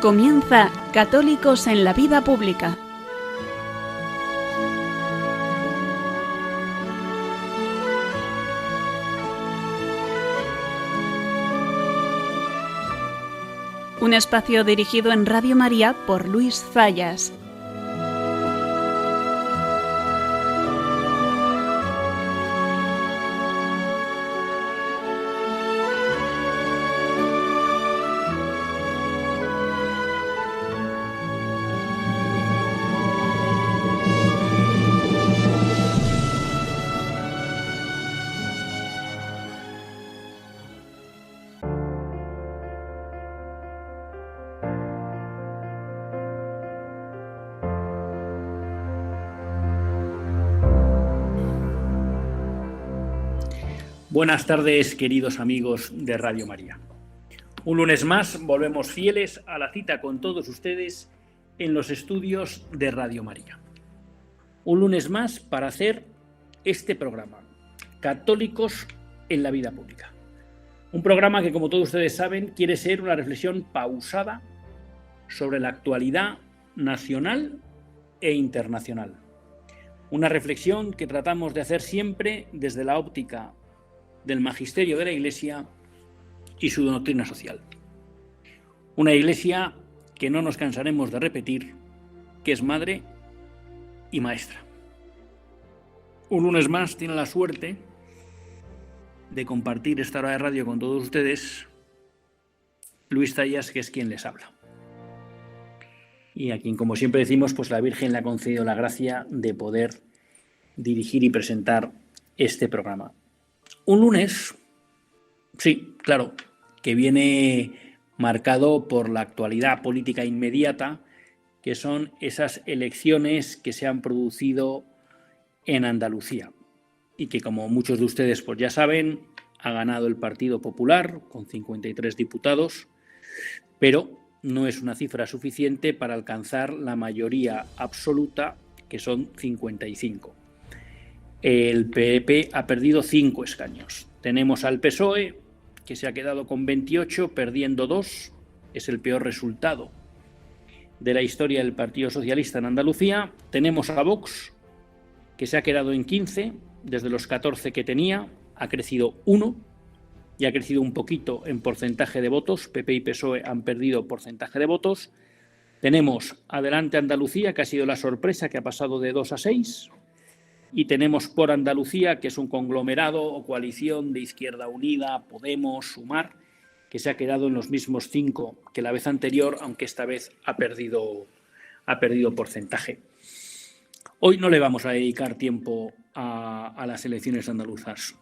Comienza Católicos en la Vida Pública. Un espacio dirigido en Radio María por Luis Zayas. Buenas tardes, queridos amigos de Radio María. Un lunes más volvemos fieles a la cita con todos ustedes en los estudios de Radio María. Un lunes más para hacer este programa, Católicos en la Vida Pública. Un programa que, como todos ustedes saben, quiere ser una reflexión pausada sobre la actualidad nacional e internacional. Una reflexión que tratamos de hacer siempre desde la óptica del magisterio de la Iglesia y su doctrina social. Una Iglesia que no nos cansaremos de repetir, que es madre y maestra. Un lunes más tiene la suerte de compartir esta hora de radio con todos ustedes Luis Zayas, que es quien les habla. Y a quien, como siempre decimos, pues la Virgen le ha concedido la gracia de poder dirigir y presentar este programa. Un lunes, sí, claro, que viene marcado por la actualidad política inmediata, que son esas elecciones que se han producido en Andalucía y que, como muchos de ustedes pues ya saben, ha ganado el Partido Popular con 53 diputados, pero no es una cifra suficiente para alcanzar la mayoría absoluta, que son 55. El PP ha perdido 5 escaños. Tenemos al PSOE, que se ha quedado con 28, perdiendo 2. Es el peor resultado de la historia del Partido Socialista en Andalucía. Tenemos a Vox, que se ha quedado en 15. Desde los 14 que tenía, ha crecido 1 y ha crecido un poquito en porcentaje de votos. PP y PSOE han perdido porcentaje de votos. Tenemos Adelante Andalucía, que ha sido la sorpresa, que ha pasado de 2 a 6. Y tenemos Por Andalucía, que es un conglomerado o coalición de Izquierda Unida, Podemos, Sumar, que se ha quedado en los mismos 5 que la vez anterior, aunque esta vez ha perdido porcentaje. Hoy no le vamos a dedicar tiempo a las elecciones andaluzas.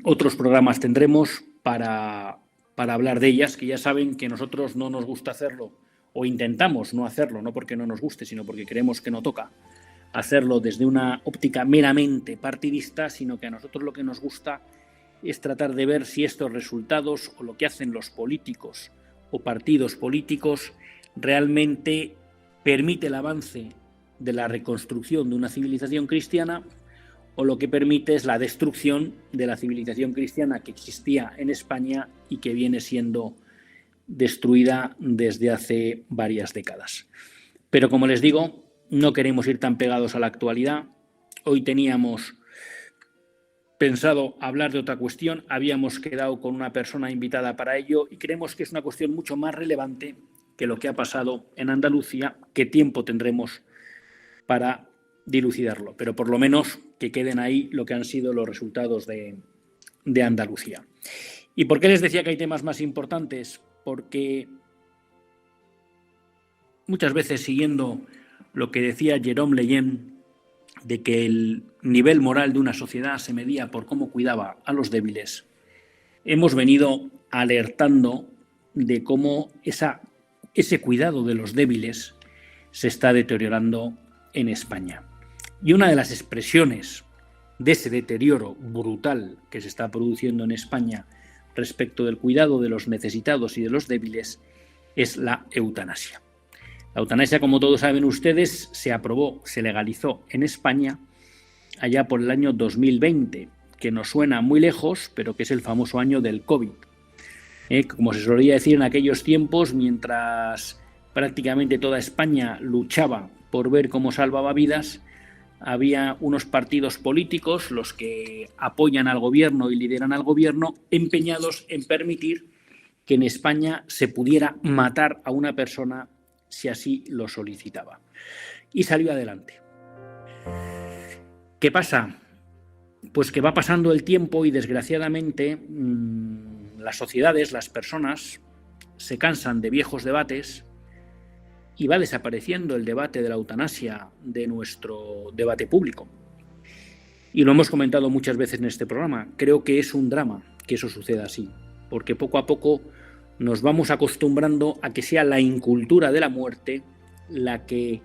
Otros programas tendremos para hablar de ellas, que ya saben que nosotros no nos gusta hacerlo, o intentamos no hacerlo, no porque no nos guste, sino porque creemos que no toca hacerlo desde una óptica meramente partidista, sino que a nosotros lo que nos gusta es tratar de ver si estos resultados o lo que hacen los políticos o partidos políticos realmente permite el avance de la reconstrucción de una civilización cristiana o lo que permite es la destrucción de la civilización cristiana que existía en España y que viene siendo destruida desde hace varias décadas. Pero, como les digo, no queremos ir tan pegados a la actualidad. Hoy teníamos pensado hablar de otra cuestión, habíamos quedado con una persona invitada para ello y creemos que es una cuestión mucho más relevante que lo que ha pasado en Andalucía, que tiempo tendremos para dilucidarlo, pero por lo menos que queden ahí lo que han sido los resultados de Andalucía. ¿Y por qué les decía que hay temas más importantes? Porque muchas veces, siguiendo lo que decía Jérôme Lejeune, de que el nivel moral de una sociedad se medía por cómo cuidaba a los débiles, hemos venido alertando de cómo ese cuidado de los débiles se está deteriorando en España. Y una de las expresiones de ese deterioro brutal que se está produciendo en España respecto del cuidado de los necesitados y de los débiles es la eutanasia. La eutanasia, como todos saben ustedes, se aprobó, se legalizó en España allá por el año 2020, que nos suena muy lejos, pero que es el famoso año del COVID. Como se solía decir en aquellos tiempos, mientras prácticamente toda España luchaba por ver cómo salvaba vidas, había unos partidos políticos, los que apoyan al gobierno y lideran al gobierno, empeñados en permitir que en España se pudiera matar a una persona si así lo solicitaba. Y salió adelante. ¿Qué pasa? Pues que va pasando el tiempo y desgraciadamente las sociedades, las personas, se cansan de viejos debates y va desapareciendo el debate de la eutanasia de nuestro debate público. Y lo hemos comentado muchas veces en este programa. Creo que es un drama que eso suceda así, porque poco a poco nos vamos acostumbrando a que sea la incultura de la muerte la que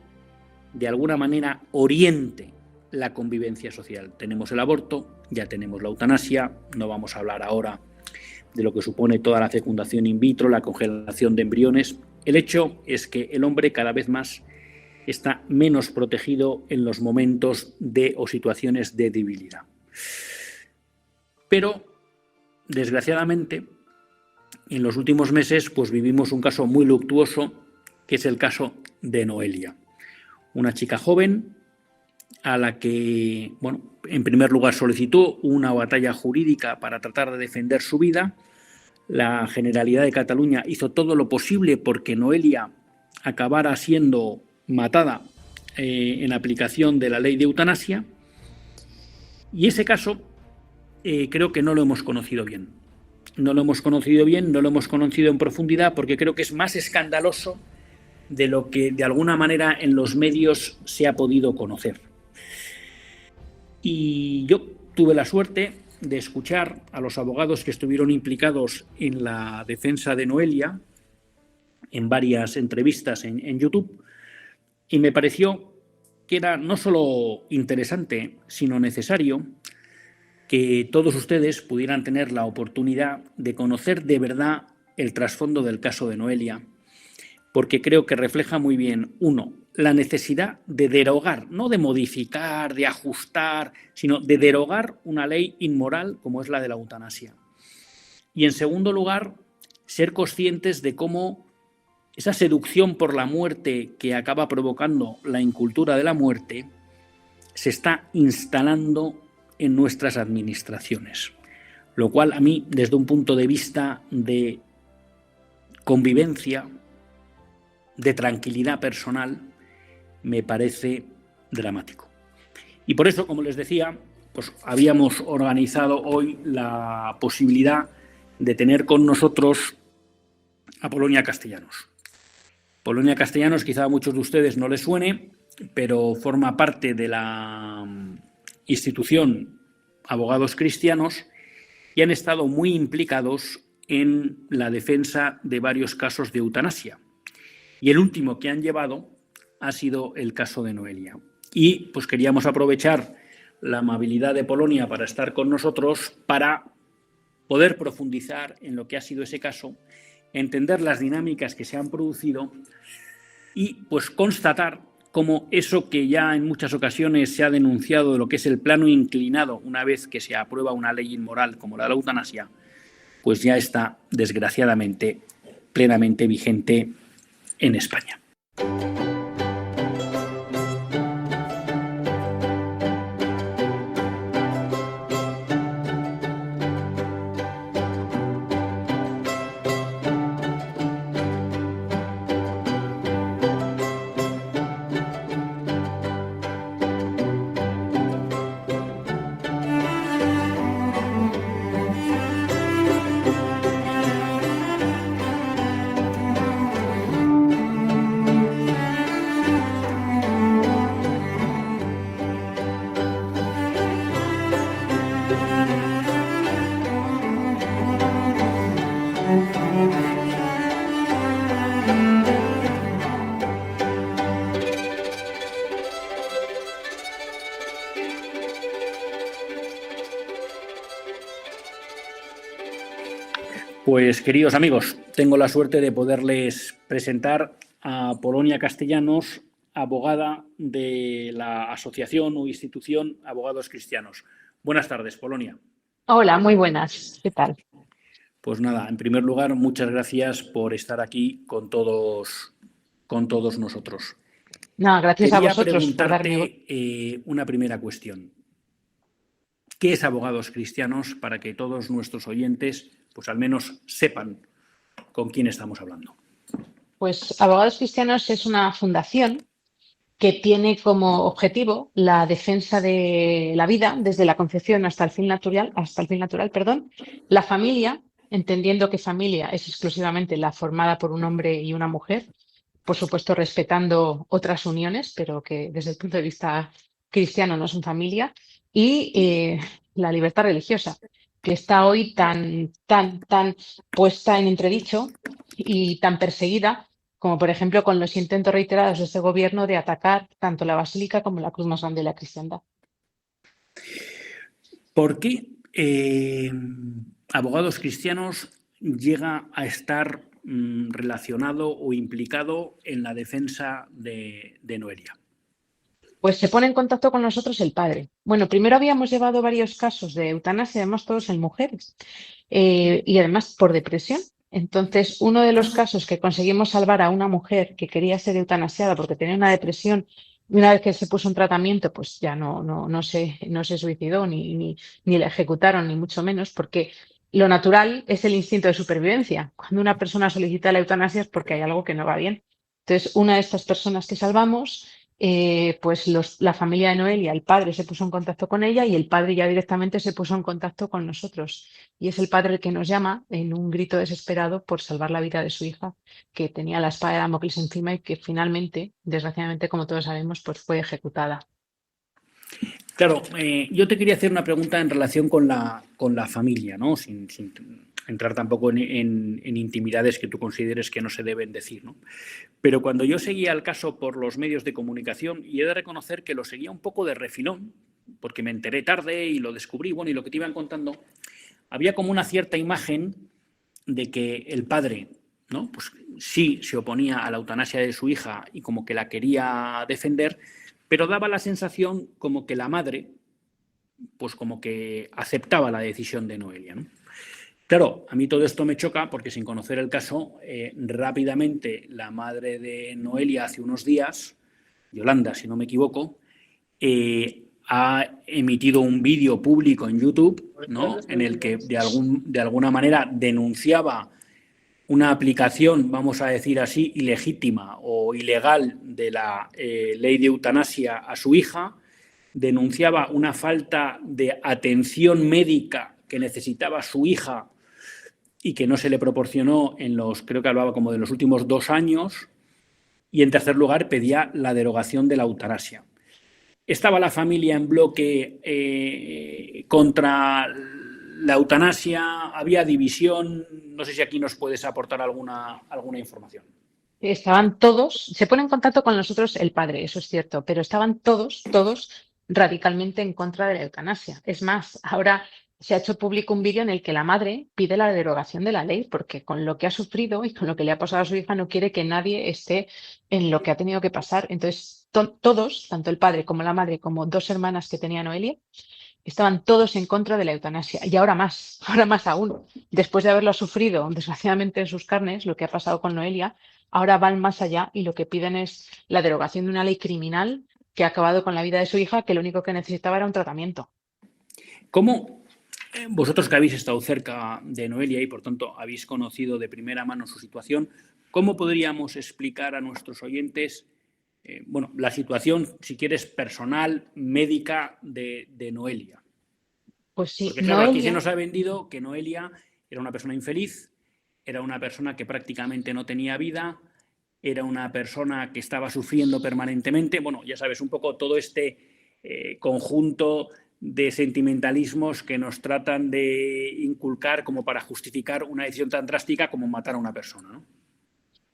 de alguna manera oriente la convivencia social. Tenemos el aborto, ya tenemos la eutanasia, no vamos a hablar ahora de lo que supone toda la fecundación in vitro, la congelación de embriones. El hecho es que el hombre cada vez más está menos protegido en los momentos de o situaciones de debilidad. Pero, desgraciadamente, en los últimos meses pues vivimos un caso muy luctuoso, que es el caso de Noelia, una chica joven a la que, en primer lugar solicitó una batalla jurídica para tratar de defender su vida. La Generalidad de Cataluña hizo todo lo posible porque Noelia acabara siendo matada en aplicación de la ley de eutanasia, y ese caso creo que no lo hemos conocido bien. No lo hemos conocido bien, no lo hemos conocido en profundidad, porque creo que es más escandaloso de lo que de alguna manera en los medios se ha podido conocer. Y yo tuve la suerte de escuchar a los abogados que estuvieron implicados en la defensa de Noelia en varias entrevistas en YouTube, y me pareció que era no solo interesante, sino necesario que todos ustedes pudieran tener la oportunidad de conocer de verdad el trasfondo del caso de Noelia, porque creo que refleja muy bien, uno, la necesidad de derogar, no de modificar, de ajustar, sino de derogar una ley inmoral como es la de la eutanasia. Y en segundo lugar, ser conscientes de cómo esa seducción por la muerte que acaba provocando la incultura de la muerte se está instalando en nuestras administraciones, lo cual a mí, desde un punto de vista de convivencia, de tranquilidad personal, me parece dramático. Y por eso, como les decía, pues habíamos organizado hoy la posibilidad de tener con nosotros a Polonia Castellanos. Polonia Castellanos quizá a muchos de ustedes no les suene, pero forma parte de la institución Abogados Cristianos y han estado muy implicados en la defensa de varios casos de eutanasia. Y el último que han llevado ha sido el caso de Noelia. Y pues queríamos aprovechar la amabilidad de Polonia para estar con nosotros, para poder profundizar en lo que ha sido ese caso, entender las dinámicas que se han producido y pues constatar cómo eso que ya en muchas ocasiones se ha denunciado de lo que es el plano inclinado una vez que se aprueba una ley inmoral como la de la eutanasia, pues ya está desgraciadamente plenamente vigente en España. Pues, queridos amigos, tengo la suerte de poderles presentar a Polonia Castellanos, abogada de la asociación o institución Abogados Cristianos. Buenas tardes, Polonia. Hola, muy buenas. ¿Qué tal? Pues nada, en primer lugar, muchas gracias por estar aquí con todos con todos nosotros. No, gracias a Quería vosotros por darme. preguntarte una primera cuestión. ¿Qué es Abogados Cristianos para que todos nuestros oyentes, pues al menos sepan con quién estamos hablando? Pues Abogados Cristianos es una fundación que tiene como objetivo la defensa de la vida desde la concepción hasta el fin natural, perdón, la familia, entendiendo que familia es exclusivamente la formada por un hombre y una mujer, por supuesto respetando otras uniones, pero que desde el punto de vista cristiano no son familia, y la libertad religiosa, que está hoy tan puesta en entredicho y tan perseguida como por ejemplo con los intentos reiterados de este gobierno de atacar tanto la Basílica como la cruz más grande de la cristiandad. ¿Por qué Abogados Cristianos llega a estar relacionado o implicado en la defensa de Noelia? Pues se pone en contacto con nosotros el padre. Bueno, primero habíamos llevado varios casos de eutanasia, además todos en mujeres, y además por depresión. Entonces, uno de los casos que conseguimos salvar a una mujer que quería ser eutanasiada porque tenía una depresión, y una vez que se puso en tratamiento, pues ya no se suicidó ni la ejecutaron, ni mucho menos, porque lo natural es el instinto de supervivencia. Cuando una persona solicita la eutanasia es porque hay algo que no va bien. Entonces, una de estas personas que salvamos pues la familia de Noelia, el padre se puso en contacto con ella y el padre ya directamente se puso en contacto con nosotros. Y es el padre el que nos llama en un grito desesperado por salvar la vida de su hija, que tenía la espada de Damocles encima y que finalmente, desgraciadamente, como todos sabemos, pues fue ejecutada. Claro, yo te quería hacer una pregunta en relación con la familia, ¿no? Sin entrar tampoco en intimidades que tú consideres que no se deben decir, ¿no? Pero cuando yo seguía el caso por los medios de comunicación, y he de reconocer que lo seguía un poco de refilón, porque me enteré tarde y lo descubrí, bueno, y lo que te iban contando, había como una cierta imagen de que el padre, ¿no? Pues sí se oponía a la eutanasia de su hija y como que la quería defender, pero daba la sensación como que la madre, pues como que aceptaba la decisión de Noelia, ¿no? Claro, a mí todo esto me choca porque sin conocer el caso, rápidamente la madre de Noelia hace unos días, Yolanda, si no me equivoco, ha emitido un vídeo público en YouTube, ¿no? En el que de alguna manera denunciaba una aplicación, vamos a decir así, ilegítima o ilegal de la ley de eutanasia a su hija, denunciaba una falta de atención médica que necesitaba su hija y que no se le proporcionó creo que hablaba como de los últimos 2 años, y en tercer lugar pedía la derogación de la eutanasia. Estaba la familia en bloque contra la eutanasia, había división, no sé si aquí nos puedes aportar alguna información. Estaban todos, se pone en contacto con nosotros el padre, eso es cierto, pero estaban todos radicalmente en contra de la eutanasia. Es más, ahora se ha hecho público un vídeo en el que la madre pide la derogación de la ley porque con lo que ha sufrido y con lo que le ha pasado a su hija no quiere que nadie esté en lo que ha tenido que pasar. Entonces, todos, tanto el padre como la madre, como 2 hermanas que tenía Noelia, estaban todos en contra de la eutanasia. Y ahora más aún. Después de haberlo sufrido, desgraciadamente en sus carnes, lo que ha pasado con Noelia, ahora van más allá y lo que piden es la derogación de una ley criminal que ha acabado con la vida de su hija, que lo único que necesitaba era un tratamiento. ¿Cómo vosotros que habéis estado cerca de Noelia y por tanto habéis conocido de primera mano su situación, cómo podríamos explicar a nuestros oyentes la situación, si quieres, personal, médica de Noelia? Pues sí, Porque claro, Noelia... aquí se nos ha vendido que Noelia era una persona infeliz, era una persona que prácticamente no tenía vida, era una persona que estaba sufriendo permanentemente. Bueno, ya sabes, un poco todo este conjunto de sentimentalismos que nos tratan de inculcar como para justificar una decisión tan drástica como matar a una persona, ¿no?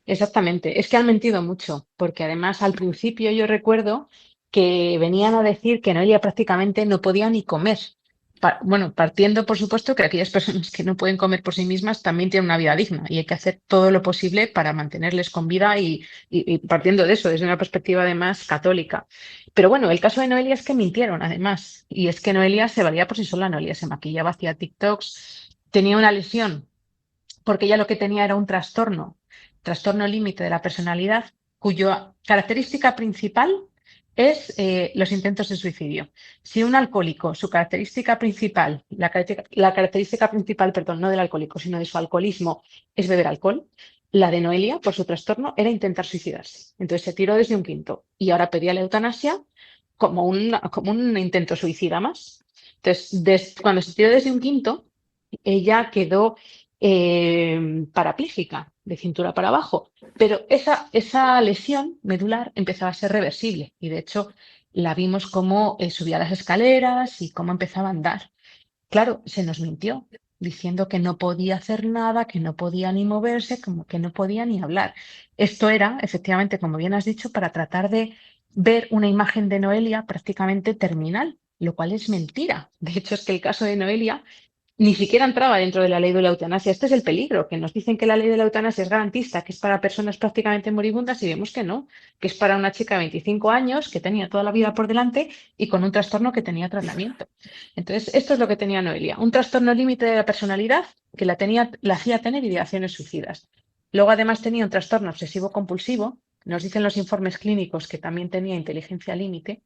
Exactamente, es que han mentido mucho, porque además al principio yo recuerdo que venían a decir que Noelia prácticamente no podía ni comer. Partiendo por supuesto que aquellas personas que no pueden comer por sí mismas también tienen una vida digna y hay que hacer todo lo posible para mantenerles con vida y partiendo de eso, desde una perspectiva además católica. Pero bueno, el caso de Noelia es que mintieron además, y es que Noelia se valía por sí sola, Noelia se maquillaba, hacía TikToks, tenía una lesión porque ella lo que tenía era un trastorno límite de la personalidad cuya característica principal es los intentos de suicidio. Si un alcohólico, su característica principal, la característica principal, perdón, no del alcohólico, sino de su alcoholismo, es beber alcohol, la de Noelia, por su trastorno, era intentar suicidarse. Entonces se tiró desde un quinto y ahora pedía la eutanasia como un intento suicida más. Entonces, cuando se tiró desde un quinto, ella quedó parapléjica, de cintura para abajo. Pero esa lesión medular empezaba a ser reversible y de hecho la vimos cómo subía las escaleras y cómo empezaba a andar. Claro, se nos mintió diciendo que no podía hacer nada, que no podía ni moverse, como que no podía ni hablar. Esto era, efectivamente, como bien has dicho, para tratar de ver una imagen de Noelia prácticamente terminal, lo cual es mentira. De hecho, es que el caso de Noelia ni siquiera entraba dentro de la ley de la eutanasia. Este es el peligro, que nos dicen que la ley de la eutanasia es garantista, que es para personas prácticamente moribundas y vemos que no, que es para una chica de 25 años que tenía toda la vida por delante y con un trastorno que tenía tratamiento. Entonces, esto es lo que tenía Noelia, un trastorno límite de la personalidad que la hacía tener ideaciones suicidas. Luego, además, tenía un trastorno obsesivo-compulsivo, nos dicen los informes clínicos que también tenía inteligencia límite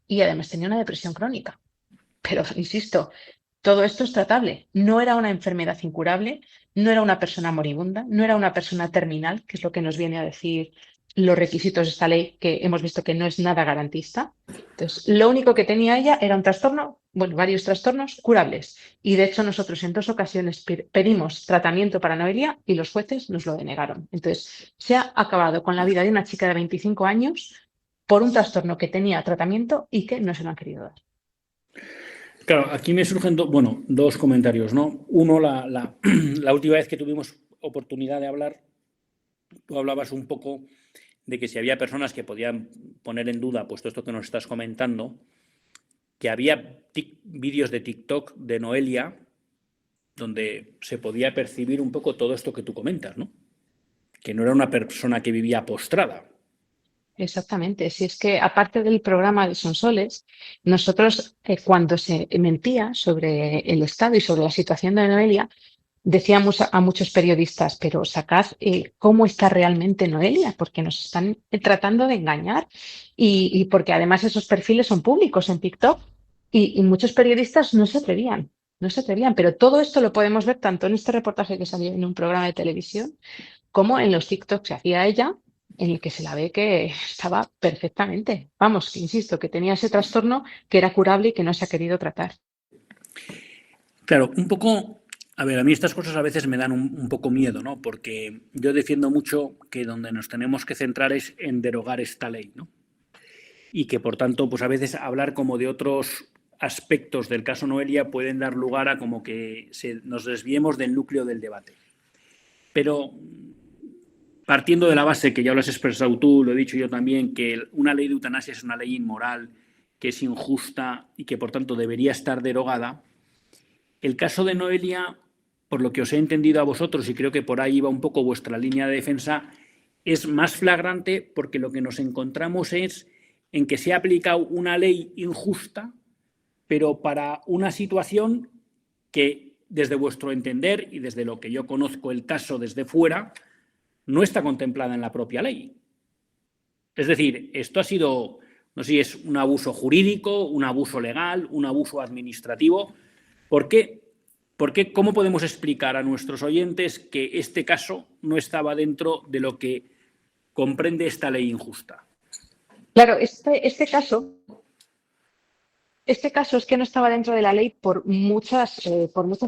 y además tenía una depresión crónica. Pero, insisto, todo esto es tratable. No era una enfermedad incurable, no era una persona moribunda, no era una persona terminal, que es lo que nos viene a decir los requisitos de esta ley, que hemos visto que no es nada garantista. Entonces, lo único que tenía ella era un trastorno, bueno, varios trastornos curables. Y de hecho, nosotros en 2 ocasiones pedimos tratamiento para Noelia y los jueces nos lo denegaron. Entonces, se ha acabado con la vida de una chica de 25 años por un trastorno que tenía tratamiento y que no se lo han querido dar. Claro, aquí me surgen dos comentarios, ¿no? Uno, la última vez que tuvimos oportunidad de hablar, tú hablabas un poco de que si había personas que podían poner en duda pues todo esto que nos estás comentando, que había vídeos de TikTok de Noelia donde se podía percibir un poco todo esto que tú comentas, ¿no? Que no era una persona que vivía postrada. Exactamente, si es que aparte del programa de Sonsoles, nosotros cuando se mentía sobre el estado y sobre la situación de Noelia, decíamos a muchos periodistas, pero sacad cómo está realmente Noelia, porque nos están tratando de engañar y porque además esos perfiles son públicos en TikTok y muchos periodistas no se atrevían, pero todo esto lo podemos ver tanto en este reportaje que salió en un programa de televisión como en los TikToks que hacía ella, en el que se la ve que estaba perfectamente. Vamos, que insisto, que tenía ese trastorno que era curable y que no se ha querido tratar. Claro, un poco, a ver, a mí estas cosas a veces me dan un poco miedo, ¿no? Porque yo defiendo mucho que donde nos tenemos que centrar es en derogar esta ley, ¿no? Y que, por tanto, pues a veces hablar como de otros aspectos del caso Noelia pueden dar lugar a como que nos desviemos del núcleo del debate. Pero partiendo de la base que ya lo has expresado tú, lo he dicho yo también, que una ley de eutanasia es una ley inmoral, que es injusta y que por tanto debería estar derogada, el caso de Noelia, por lo que os he entendido a vosotros, y creo que por ahí va un poco vuestra línea de defensa, es más flagrante porque lo que nos encontramos es en que se ha aplicado una ley injusta, pero para una situación que, desde vuestro entender y desde lo que yo conozco el caso desde fuera, no está contemplada en la propia ley. Es decir, esto ha sido, no sé si es un abuso jurídico, un abuso legal, un abuso administrativo. ¿Por qué? Porque, ¿cómo podemos explicar a nuestros oyentes que este caso no estaba dentro de lo que comprende esta ley injusta? Claro, este caso es que no estaba dentro de la ley por muchas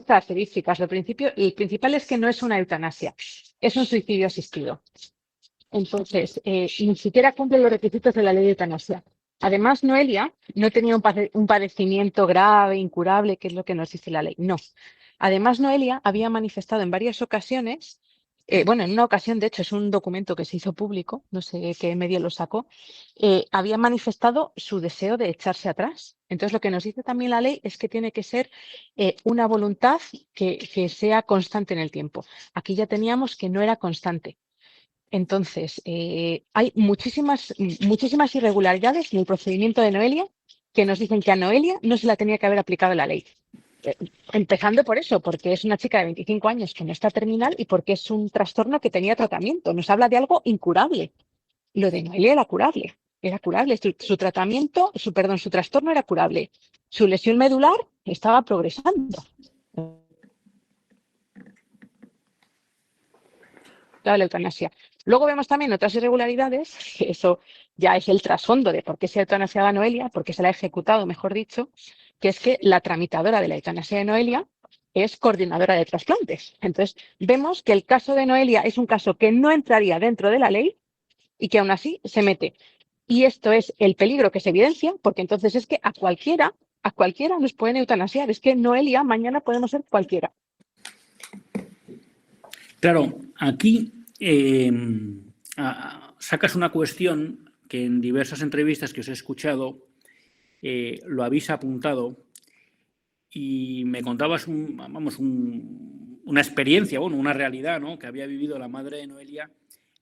características. El principal es que no es una eutanasia, es un suicidio asistido. Entonces, ni siquiera cumple los requisitos de la ley de eutanasia. Además, Noelia no tenía un padecimiento grave, incurable, que es lo que nos dice la ley. No. Además, Noelia había manifestado en varias ocasiones, en una ocasión, de hecho, es un documento que se hizo público, no sé qué medio lo sacó, había manifestado su deseo de echarse atrás. Entonces, lo que nos dice también la ley es que tiene que ser una voluntad que sea constante en el tiempo. Aquí ya teníamos que no era constante. Entonces, hay muchísimas irregularidades en el procedimiento de Noelia que nos dicen que a Noelia no se la tenía que haber aplicado la ley. Empezando por eso, porque es una chica de 25 años que no está terminal y porque es un trastorno que tenía tratamiento. Nos habla de algo incurable. Lo de Noelia era curable. Era curable. Su tratamiento, su trastorno era curable. Su lesión medular estaba progresando. La eutanasia. Luego vemos también otras irregularidades, que eso ya es el trasfondo de por qué se ha eutanasiado a Noelia, por qué se la ha ejecutado, mejor dicho, que es que la tramitadora de la eutanasia de Noelia es coordinadora de trasplantes. Entonces, vemos que el caso de Noelia es un caso que no entraría dentro de la ley y que aún así se mete. Y esto es el peligro que se evidencia, porque entonces es que a cualquiera nos pueden eutanasiar. Es que Noelia, mañana podemos ser cualquiera. Claro, aquí sacas una cuestión que en diversas entrevistas que os he escuchado lo habéis apuntado y me contabas una experiencia, bueno, una realidad, ¿no?, que había vivido la madre de Noelia,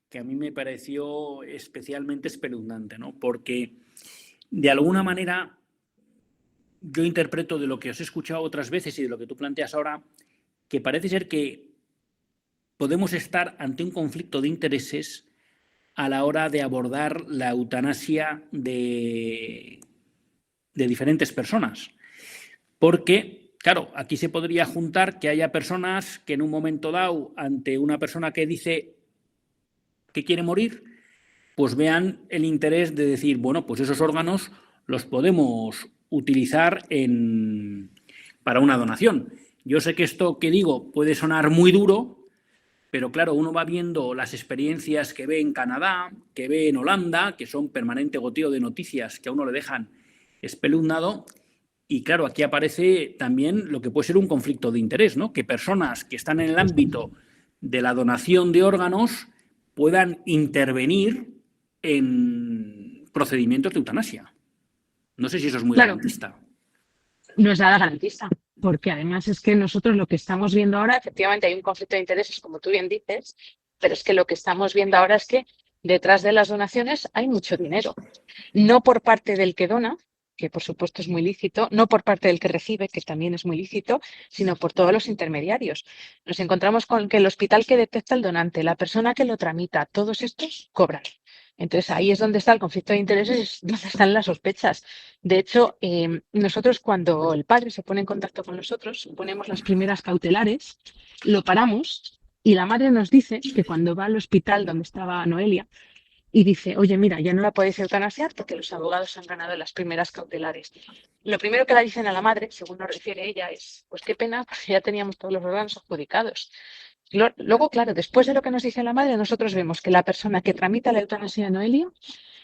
que a mí me pareció especialmente espeluznante, ¿no? Porque de alguna manera yo interpreto de lo que os he escuchado otras veces y de lo que tú planteas ahora, que parece ser que podemos estar ante un conflicto de intereses a la hora de abordar la eutanasia de diferentes personas. Porque, claro, aquí se podría juntar que haya personas que en un momento dado, ante una persona que dice que quiere morir, pues vean el interés de decir, bueno, pues esos órganos los podemos utilizar para una donación. Yo sé que esto que digo puede sonar muy duro, pero claro, uno va viendo las experiencias que ve en Canadá, que ve en Holanda, que son permanente goteo de noticias que a uno le dejan espeluznado. Y claro, aquí aparece también lo que puede ser un conflicto de interés, ¿no? Que personas que están en el ámbito de la donación de órganos puedan intervenir en procedimientos de eutanasia. No sé si eso es muy Claro, garantista. no es nada garantista, porque además es que nosotros lo que estamos viendo ahora, efectivamente hay un conflicto de intereses, como tú bien dices, pero es que lo que estamos viendo ahora es que detrás de las donaciones hay mucho dinero, no por parte del que dona, que por supuesto es muy lícito, no por parte del que recibe, que también es muy lícito, sino por todos los intermediarios. Nos encontramos con que el hospital que detecta el donante, la persona que lo tramita, todos estos cobran. Entonces ahí es donde está el conflicto de intereses, es donde están las sospechas. De hecho, nosotros cuando el padre se pone en contacto con nosotros, ponemos las primeras cautelares, lo paramos y la madre nos dice que cuando va al hospital donde estaba Noelia y dice, oye, mira, ya no la podéis eutanasiar porque los abogados han ganado las primeras cautelares. Lo primero que le dicen a la madre, según nos refiere ella, es, pues qué pena, porque ya teníamos todos los órganos adjudicados. Luego, claro, después de lo que nos dice la madre, nosotros vemos que la persona que tramita la eutanasia de Noelia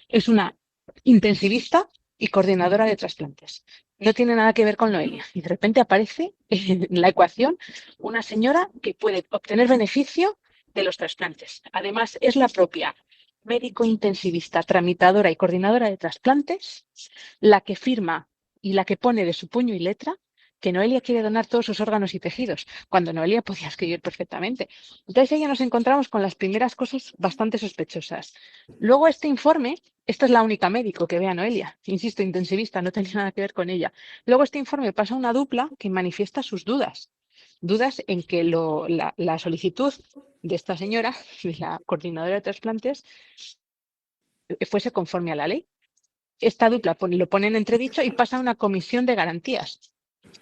es una intensivista y coordinadora de trasplantes. No tiene nada que ver con Noelia. Y de repente aparece en la ecuación una señora que puede obtener beneficio de los trasplantes. Además, es la propia médico intensivista, tramitadora y coordinadora de trasplantes la que firma y la que pone de su puño y letra que Noelia quiere donar todos sus órganos y tejidos, cuando Noelia podía escribir perfectamente. Entonces, ahí ya nos encontramos con las primeras cosas bastante sospechosas. Luego, este informe, esta es la única médico que ve a Noelia, insisto, intensivista, no tenía nada que ver con ella. Luego, este informe pasa a una dupla que manifiesta sus dudas. Dudas en que la solicitud de esta señora, de la coordinadora de trasplantes, fuese conforme a la ley. Esta dupla lo pone en entredicho y pasa a una comisión de garantías.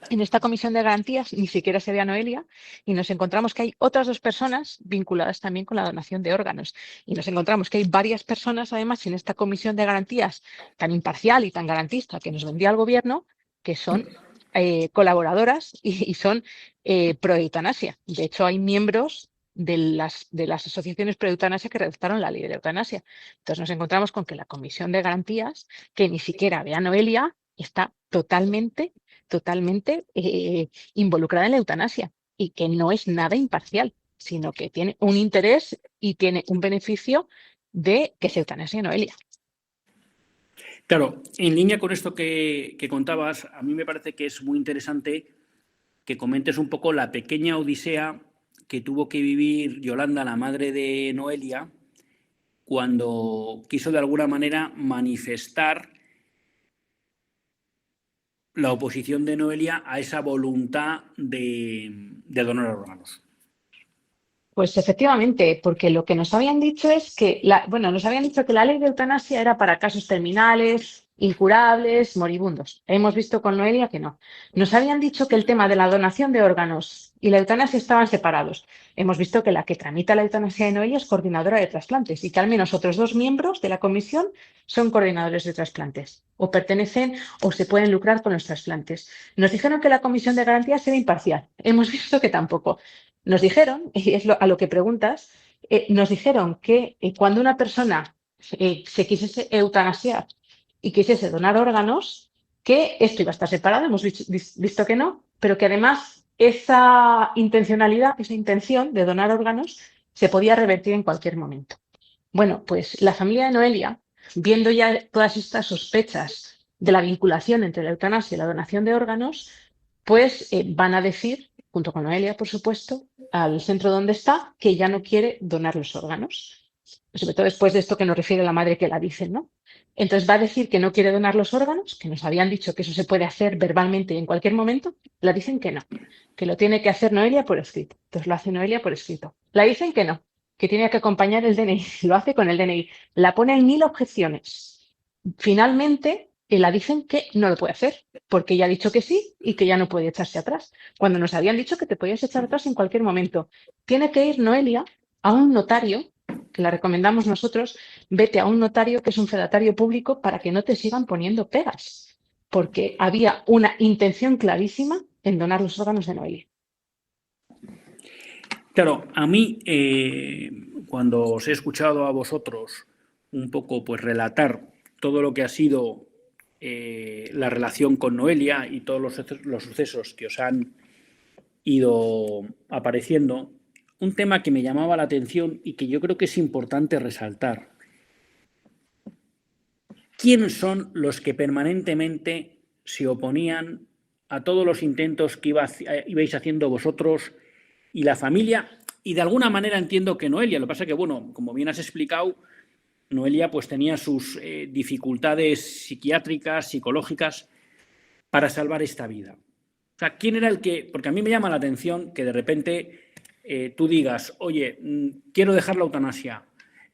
En esta comisión de garantías ni siquiera se ve a Noelia y nos encontramos que hay otras dos personas vinculadas también con la donación de órganos. Y nos encontramos que hay varias personas, además, en esta comisión de garantías tan imparcial y tan garantista que nos vendía el gobierno, que son colaboradoras y son pro eutanasia. De hecho, hay miembros de las asociaciones pro eutanasia que redactaron la ley de la eutanasia. Entonces nos encontramos con que la comisión de garantías, que ni siquiera ve a Noelia, está totalmente involucrada en la eutanasia y que no es nada imparcial, sino que tiene un interés y tiene un beneficio de que se eutanasie Noelia. Claro, en línea con esto que contabas, a mí me parece que es muy interesante que comentes un poco la pequeña odisea que tuvo que vivir Yolanda, la madre de Noelia, cuando quiso de alguna manera manifestar la oposición de Noelia a esa voluntad de donar órganos. Pues efectivamente, porque lo que nos habían dicho es que, nos habían dicho que la ley de eutanasia era para casos terminales, incurables, moribundos. Hemos visto con Noelia que no. Nos habían dicho que el tema de la donación de órganos y la eutanasia estaban separados. Hemos visto que la que tramita la eutanasia de Noelia es coordinadora de trasplantes y que al menos otros 2 miembros de la comisión son coordinadores de trasplantes o pertenecen o se pueden lucrar con los trasplantes. Nos dijeron que la comisión de garantías era imparcial. Hemos visto que tampoco. Nos dijeron, y es a lo que preguntas, nos dijeron que cuando una persona se quisiese eutanasiar y quisiese donar órganos, que esto iba a estar separado, hemos visto que no, pero que además esa intencionalidad, esa intención de donar órganos se podía revertir en cualquier momento. Bueno, pues la familia de Noelia, viendo ya todas estas sospechas de la vinculación entre la eutanasia y la donación de órganos, pues van a decir, junto con Noelia, por supuesto, al centro donde está, que ya no quiere donar los órganos. Sobre todo después de esto que nos refiere la madre que la dice, ¿no? Entonces va a decir que no quiere donar los órganos, que nos habían dicho que eso se puede hacer verbalmente y en cualquier momento. La dicen que no, que lo tiene que hacer Noelia por escrito. Entonces lo hace Noelia por escrito. La dicen que no, que tiene que acompañar el DNI. Lo hace con el DNI. La pone en 1000 objeciones. Finalmente, la dicen que no lo puede hacer, porque ya ha dicho que sí y que ya no puede echarse atrás, cuando nos habían dicho que te podías echar atrás en cualquier momento. Tiene que ir Noelia a un notario, que la recomendamos nosotros, vete a un notario que es un fedatario público para que no te sigan poniendo pegas, porque había una intención clarísima en donar los órganos de Noelia. Claro, a mí, cuando os he escuchado a vosotros un poco pues relatar todo lo que ha sido la relación con Noelia y todos los sucesos que os han ido apareciendo, un tema que me llamaba la atención y que yo creo que es importante resaltar. ¿Quiénes son los que permanentemente se oponían a todos los intentos que ibais haciendo vosotros y la familia? Y de alguna manera entiendo que Noelia, lo que pasa es que, bueno, como bien has explicado, Noelia pues tenía sus dificultades psiquiátricas, psicológicas, para salvar esta vida. O sea, ¿quién era el que...? Porque a mí me llama la atención que de repente tú digas, oye, quiero dejar la eutanasia,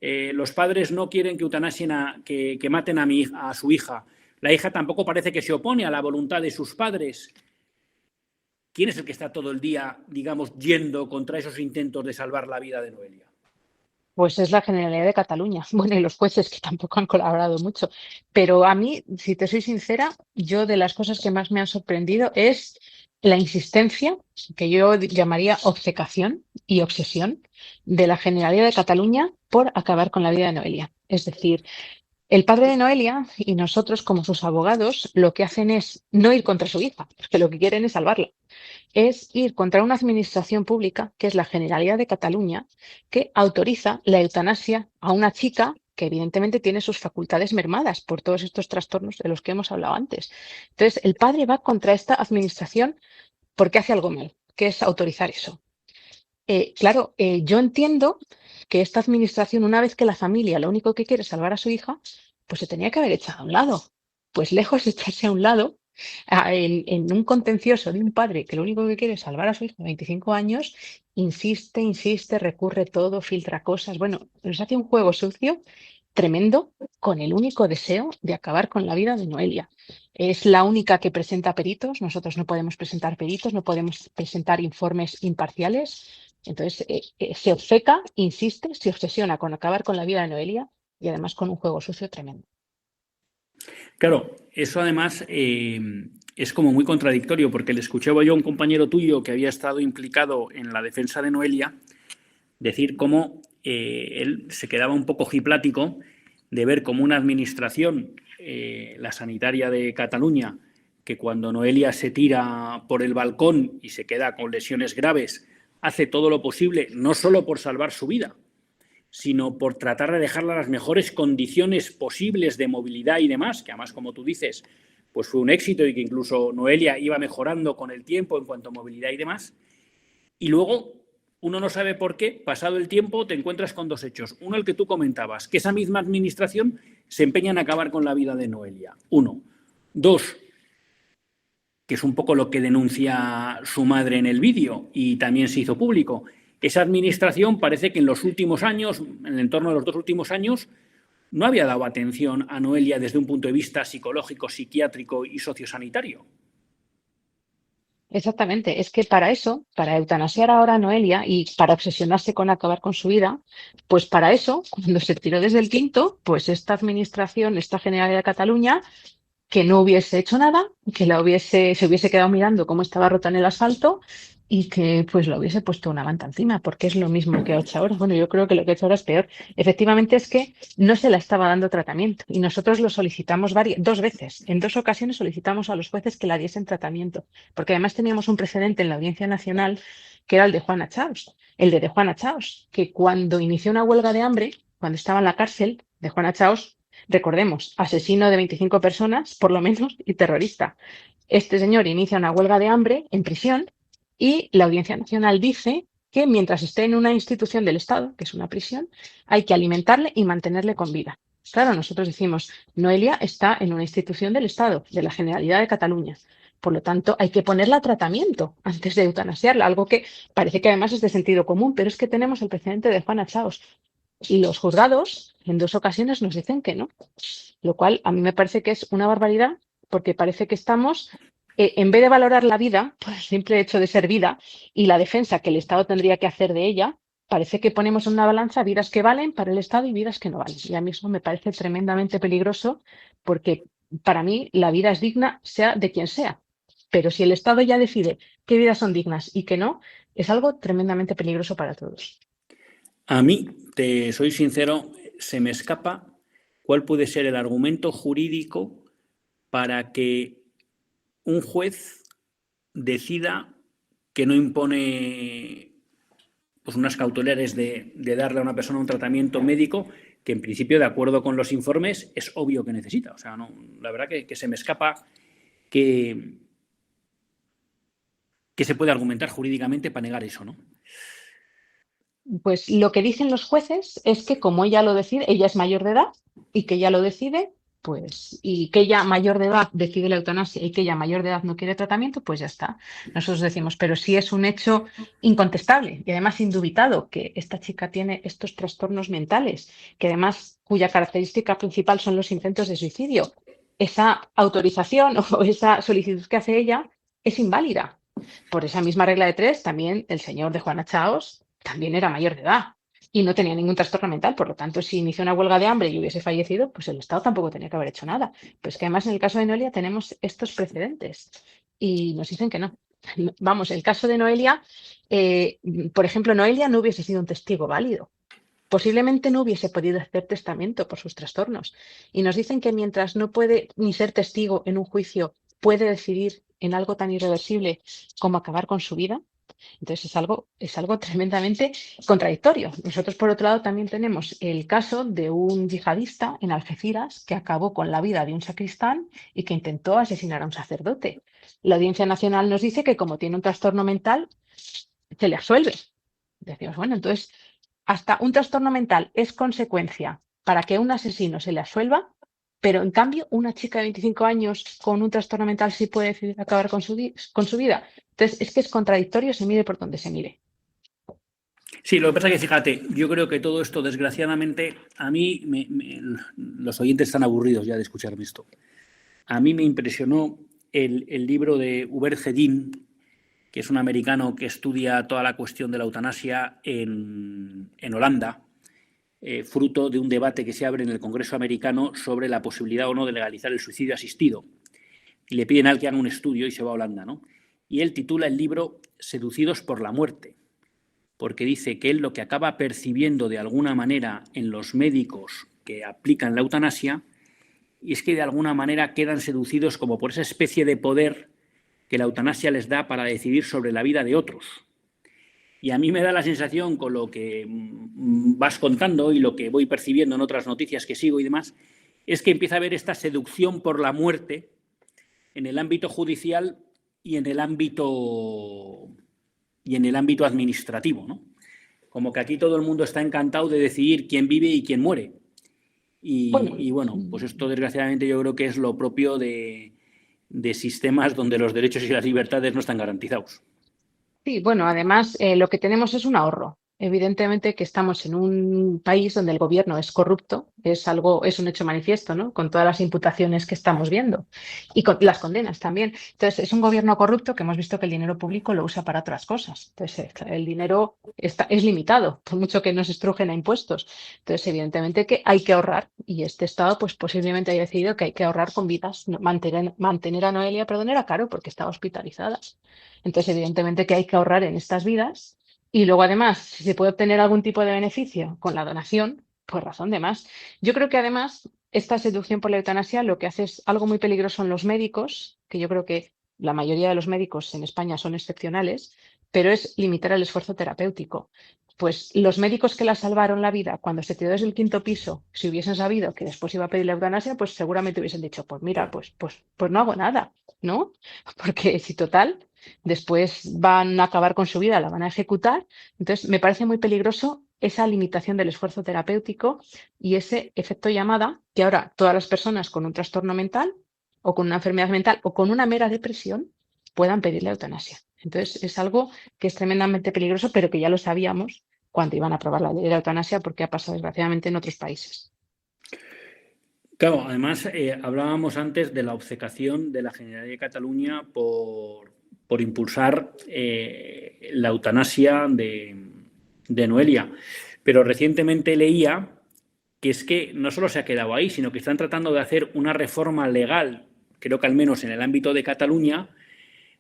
los padres no quieren que eutanasien que maten a su hija, la hija tampoco parece que se opone a la voluntad de sus padres. ¿Quién es el que está todo el día, digamos, yendo contra esos intentos de salvar la vida de Noelia? Pues es la Generalidad de Cataluña. Bueno, y los jueces que tampoco han colaborado mucho. Pero a mí, si te soy sincera, yo de las cosas que más me han sorprendido es la insistencia, que yo llamaría obcecación y obsesión, de la Generalidad de Cataluña por acabar con la vida de Noelia. Es decir, el padre de Noelia y nosotros, como sus abogados, lo que hacen es no ir contra su hija, porque lo que quieren es salvarla. Es ir contra una administración pública, que es la Generalidad de Cataluña, que autoriza la eutanasia a una chica que evidentemente tiene sus facultades mermadas por todos estos trastornos de los que hemos hablado antes. Entonces, el padre va contra esta administración porque hace algo mal, que es autorizar eso. Claro, yo entiendo que esta administración, una vez que la familia lo único que quiere es salvar a su hija, pues se tenía que haber echado a un lado. Pues lejos de echarse a un lado, en un contencioso de un padre que lo único que quiere es salvar a su hija de 25 años, insiste, recurre todo, filtra cosas. Bueno, nos hace un juego sucio tremendo con el único deseo de acabar con la vida de Noelia. Es la única que presenta peritos. Nosotros no podemos presentar peritos, no podemos presentar informes imparciales. Entonces, se obceca, insiste, se obsesiona con acabar con la vida de Noelia y además con un juego sucio tremendo. Claro, eso además es como muy contradictorio, porque le escuchaba yo a un compañero tuyo que había estado implicado en la defensa de Noelia decir cómo él se quedaba un poco ojiplático de ver cómo una administración, la sanitaria de Cataluña, que cuando Noelia se tira por el balcón y se queda con lesiones graves, hace todo lo posible, no solo por salvar su vida, sino por tratar de dejarla en las mejores condiciones posibles de movilidad y demás, que además, como tú dices, pues fue un éxito y que incluso Noelia iba mejorando con el tiempo en cuanto a movilidad y demás. Y luego, uno no sabe por qué, pasado el tiempo, te encuentras con dos hechos. Uno, el que tú comentabas, que esa misma administración se empeña en acabar con la vida de Noelia. Uno. Dos, que es un poco lo que denuncia su madre en el vídeo y también se hizo público, esa administración parece que en los últimos años, en el entorno de los 2 últimos años, no había dado atención a Noelia desde un punto de vista psicológico, psiquiátrico y sociosanitario. Exactamente, es que para eso, para eutanasiar ahora a Noelia y para obsesionarse con acabar con su vida, pues para eso, cuando se tiró desde el quinto, pues esta administración, esta Generalidad de Cataluña, que no hubiese hecho nada, que se hubiese quedado mirando cómo estaba rota en el asfalto y que pues lo hubiese puesto una manta encima, porque es lo mismo que ha hecho ahora. Bueno, yo creo que lo que ha hecho ahora es peor. Efectivamente es que no se la estaba dando tratamiento y nosotros lo solicitamos 2 veces. En 2 ocasiones solicitamos a los jueces que la diesen tratamiento, porque además teníamos un precedente en la Audiencia Nacional que era el de Juana Chaos, que cuando inició una huelga de hambre, cuando estaba en la cárcel de Juana Chaos, recordemos, asesino de 25 personas, por lo menos, y terrorista. Este señor inicia una huelga de hambre en prisión y la Audiencia Nacional dice que mientras esté en una institución del Estado, que es una prisión, hay que alimentarle y mantenerle con vida. Claro, nosotros decimos, Noelia está en una institución del Estado, de la Generalidad de Cataluña. Por lo tanto, hay que ponerla a tratamiento antes de eutanasiarla, algo que parece que además es de sentido común, pero es que tenemos el precedente de Juana Chaos. Y los juzgados en 2 ocasiones nos dicen que no, lo cual a mí me parece que es una barbaridad porque parece que estamos, en vez de valorar la vida por el simple hecho de ser vida y la defensa que el Estado tendría que hacer de ella, parece que ponemos en una balanza vidas que valen para el Estado y vidas que no valen. Y a mí eso me parece tremendamente peligroso porque para mí la vida es digna sea de quien sea. Pero si el Estado ya decide qué vidas son dignas y qué no, es algo tremendamente peligroso para todos. A mí, te soy sincero, se me escapa cuál puede ser el argumento jurídico para que un juez decida que no impone pues unas cautelares de darle a una persona un tratamiento médico que en principio, de acuerdo con los informes, es obvio que necesita. O sea, no, la verdad que se me escapa que se puede argumentar jurídicamente para negar eso, ¿no? Pues lo que dicen los jueces es que como ella lo decide, ella es mayor de edad y que ella lo decide, pues, y que ella mayor de edad decide la eutanasia y que ella mayor de edad no quiere tratamiento, pues ya está. Nosotros decimos, pero si es un hecho incontestable y además indubitado que esta chica tiene estos trastornos mentales, que además cuya característica principal son los intentos de suicidio, esa autorización o esa solicitud que hace ella es inválida. Por esa misma regla de 3, también el señor de Juana Chaos también era mayor de edad y no tenía ningún trastorno mental. Por lo tanto, si inició una huelga de hambre y hubiese fallecido, pues el Estado tampoco tenía que haber hecho nada. Pero es que además en el caso de Noelia tenemos estos precedentes y nos dicen que no. Vamos, el caso de Noelia, por ejemplo, Noelia no hubiese sido un testigo válido. Posiblemente no hubiese podido hacer testamento por sus trastornos. Y nos dicen que mientras no puede ni ser testigo en un juicio, puede decidir en algo tan irreversible como acabar con su vida. Entonces es algo tremendamente contradictorio. Nosotros, por otro lado, también tenemos el caso de un yihadista en Algeciras que acabó con la vida de un sacristán y que intentó asesinar a un sacerdote. La Audiencia Nacional nos dice que como tiene un trastorno mental, se le absuelve. Decimos, bueno, entonces, hasta un trastorno mental es consecuencia para que un asesino se le absuelva, pero en cambio una chica de 25 años con un trastorno mental sí puede decidir acabar con su vida. Entonces, es que es contradictorio, se mire por donde se mire. Sí, lo que pasa es que, fíjate, yo creo que todo esto, desgraciadamente, a mí, los oyentes están aburridos ya de escucharme esto. A mí me impresionó el libro de Hubert Hedin, que es un americano que estudia toda la cuestión de la eutanasia en Holanda, fruto de un debate que se abre en el Congreso americano sobre la posibilidad o no de legalizar el suicidio asistido. Y le piden a él que haga un estudio y se va a Holanda, ¿no? Y él titula el libro Seducidos por la muerte, porque dice que él lo que acaba percibiendo de alguna manera en los médicos que aplican la eutanasia es que de alguna manera quedan seducidos como por esa especie de poder que la eutanasia les da para decidir sobre la vida de otros. Y a mí me da la sensación, con lo que vas contando y lo que voy percibiendo en otras noticias que sigo y demás, es que empieza a haber esta seducción por la muerte en el ámbito judicial y en el ámbito administrativo, ¿no? Como que aquí todo el mundo está encantado de decidir quién vive y quién muere. Y bueno, pues esto desgraciadamente yo creo que es lo propio de sistemas donde los derechos y las libertades no están garantizados. Sí, bueno, además lo que tenemos es un ahorro. Evidentemente que estamos en un país donde el gobierno es corrupto, es un hecho manifiesto, ¿no? Con todas las imputaciones que estamos viendo y con las condenas también. Entonces, es un gobierno corrupto que hemos visto que el dinero público lo usa para otras cosas. Entonces, el dinero es limitado, por mucho que nos estrujen a impuestos. Entonces, evidentemente que hay que ahorrar y este Estado, pues posiblemente haya decidido que hay que ahorrar con vidas. Mantener a Noelia, perdón, era caro porque estaba hospitalizada. Entonces, evidentemente que hay que ahorrar en estas vidas y luego, además, si se puede obtener algún tipo de beneficio con la donación, pues razón de más. Yo creo que, además, esta seducción por la eutanasia lo que hace es algo muy peligroso en los médicos, que yo creo que la mayoría de los médicos en España son excepcionales, pero es limitar el esfuerzo terapéutico. Pues los médicos que la salvaron la vida cuando se tiró desde el quinto piso, si hubiesen sabido que después iba a pedir la eutanasia, pues seguramente hubiesen dicho, pues mira, pues no hago nada, ¿no? Porque si total, después van a acabar con su vida, la van a ejecutar. Entonces, me parece muy peligroso esa limitación del esfuerzo terapéutico y ese efecto llamada que ahora todas las personas con un trastorno mental o con una enfermedad mental o con una mera depresión puedan pedir la eutanasia. Entonces, es algo que es tremendamente peligroso, pero que ya lo sabíamos cuando iban a aprobar la ley de la eutanasia porque ha pasado desgraciadamente en otros países. Claro, además hablábamos antes de la obcecación de la Generalidad de Cataluña por impulsar la eutanasia de Noelia. Pero recientemente leía que es que no solo se ha quedado ahí, sino que están tratando de hacer una reforma legal, creo que al menos en el ámbito de Cataluña,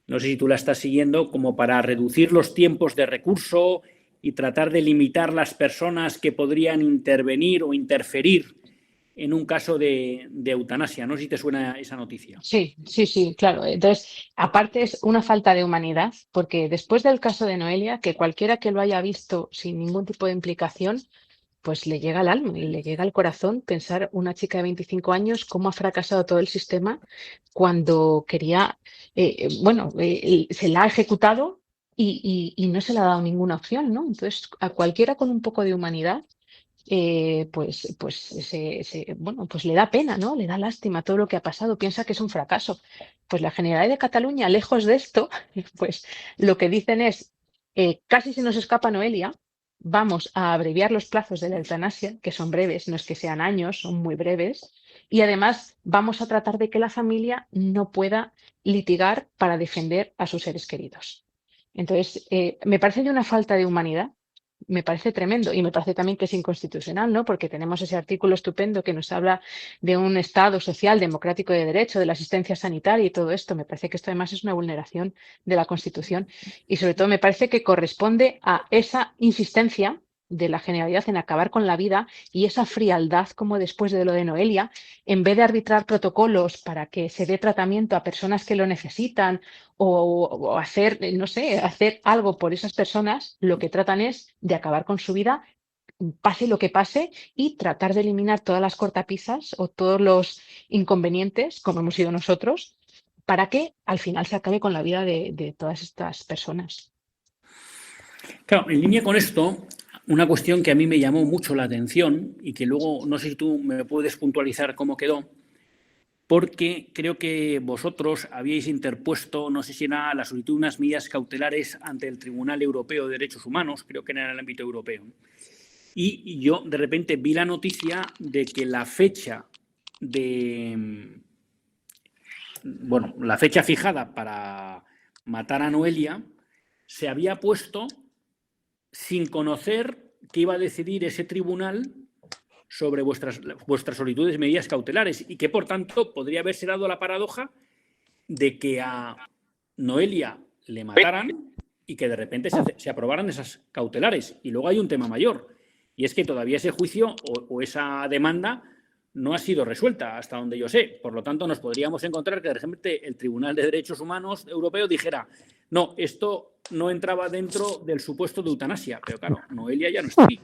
no sé si tú la estás siguiendo, como para reducir los tiempos de recurso y tratar de limitar las personas que podrían intervenir o interferir en un caso de eutanasia. No sé si te suena esa noticia. Sí, sí, sí, claro. Entonces, aparte es una falta de humanidad, porque después del caso de Noelia, que cualquiera que lo haya visto sin ningún tipo de implicación, pues le llega al alma y le llega al corazón pensar una chica de 25 años cómo ha fracasado todo el sistema cuando quería, se la ha ejecutado y no se le ha dado ninguna opción, ¿no? Entonces, a cualquiera con un poco de humanidad pues le da pena, ¿no? Le da lástima todo lo que ha pasado, piensa que es un fracaso. Pues la Generalidad de Cataluña, lejos de esto, pues lo que dicen es, casi se nos escapa Noelia, vamos a abreviar los plazos de la eutanasia, que son breves, no es que sean años, son muy breves, y además vamos a tratar de que la familia no pueda litigar para defender a sus seres queridos. Entonces, me parece de una falta de humanidad, me parece tremendo y me parece también que es inconstitucional, ¿no? Porque tenemos ese artículo estupendo que nos habla de un Estado social, democrático de derecho, de la asistencia sanitaria y todo esto. Me parece que esto además es una vulneración de la Constitución y sobre todo me parece que corresponde a esa insistencia de la Generalidad en acabar con la vida y esa frialdad como después de lo de Noelia, en vez de arbitrar protocolos para que se dé tratamiento a personas que lo necesitan o hacer, no sé, hacer algo por esas personas, lo que tratan es de acabar con su vida, pase lo que pase, y tratar de eliminar todas las cortapisas o todos los inconvenientes, como hemos sido nosotros, para que al final se acabe con la vida de todas estas personas. Claro, en línea con esto, una cuestión que a mí me llamó mucho la atención y que luego no sé si tú me puedes puntualizar cómo quedó, porque creo que vosotros habíais interpuesto, no sé si era la solicitud de unas medidas cautelares ante el Tribunal Europeo de Derechos Humanos, creo que era en el ámbito europeo. Y yo de repente vi la noticia de que la fecha la fecha fijada para matar a Noelia se había puesto sin conocer qué iba a decidir ese tribunal sobre vuestras solicitudes de medidas cautelares y que, por tanto, podría haberse dado la paradoja de que a Noelia le mataran y que de repente se aprobaran esas cautelares. Y luego hay un tema mayor, y es que todavía ese juicio o esa demanda no ha sido resuelta, hasta donde yo sé. Por lo tanto, nos podríamos encontrar que de repente el Tribunal de Derechos Humanos Europeo dijera, no, esto no entraba dentro del supuesto de eutanasia, pero claro, Noelia ya no está aquí.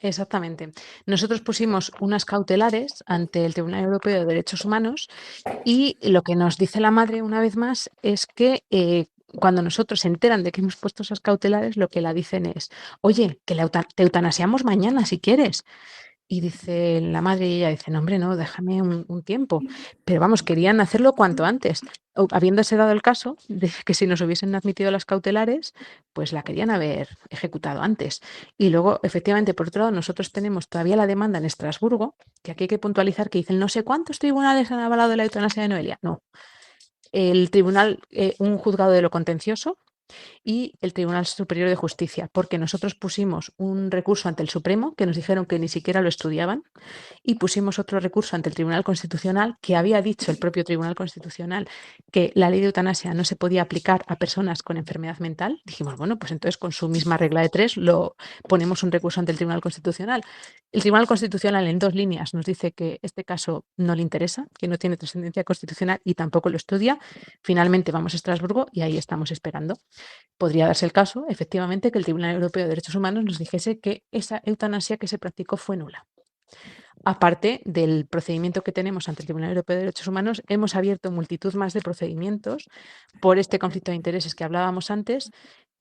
Exactamente. Nosotros pusimos unas cautelares ante el Tribunal Europeo de Derechos Humanos y lo que nos dice la madre una vez más es que cuando nosotros se enteran de que hemos puesto esas cautelares, lo que la dicen es, oye, que te eutanasiamos mañana si quieres. Y dice la madre, y ella dice, no, hombre, no, déjame un tiempo. Pero vamos, querían hacerlo cuanto antes. Habiéndose dado el caso de que si nos hubiesen admitido las cautelares, pues la querían haber ejecutado antes. Y luego, efectivamente, por otro lado, nosotros tenemos todavía la demanda en Estrasburgo, que aquí hay que puntualizar que dicen, no sé cuántos tribunales han avalado la eutanasia de Noelia. No, el tribunal, un juzgado de lo contencioso, y el Tribunal Superior de Justicia, porque nosotros pusimos un recurso ante el Supremo, que nos dijeron que ni siquiera lo estudiaban, y pusimos otro recurso ante el Tribunal Constitucional, que había dicho el propio Tribunal Constitucional que la ley de eutanasia no se podía aplicar a personas con enfermedad mental. Dijimos, bueno, pues entonces con su misma regla de tres lo ponemos un recurso ante el Tribunal Constitucional. El Tribunal Constitucional en 2 líneas nos dice que este caso no le interesa, que no tiene trascendencia constitucional y tampoco lo estudia. Finalmente vamos a Estrasburgo y ahí estamos esperando. Podría darse el caso, efectivamente, que el Tribunal Europeo de Derechos Humanos nos dijese que esa eutanasia que se practicó fue nula. Aparte del procedimiento que tenemos ante el Tribunal Europeo de Derechos Humanos, hemos abierto multitud más de procedimientos por este conflicto de intereses que hablábamos antes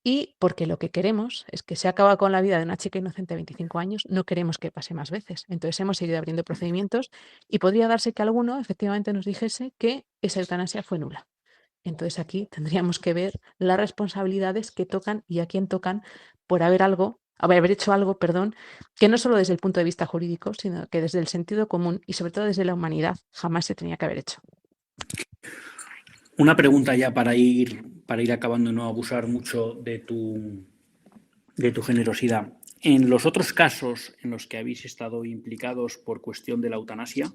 y porque lo que queremos es que se acaba con la vida de una chica inocente de 25 años, no queremos que pase más veces. Entonces hemos seguido abriendo procedimientos y podría darse que alguno efectivamente nos dijese que esa eutanasia fue nula. Entonces aquí tendríamos que ver las responsabilidades que tocan y a quién tocan por haber hecho algo, perdón, que no solo desde el punto de vista jurídico, sino que desde el sentido común y sobre todo desde la humanidad jamás se tenía que haber hecho. Una pregunta ya para ir acabando y no abusar mucho de tu generosidad. En los otros casos en los que habéis estado implicados por cuestión de la eutanasia,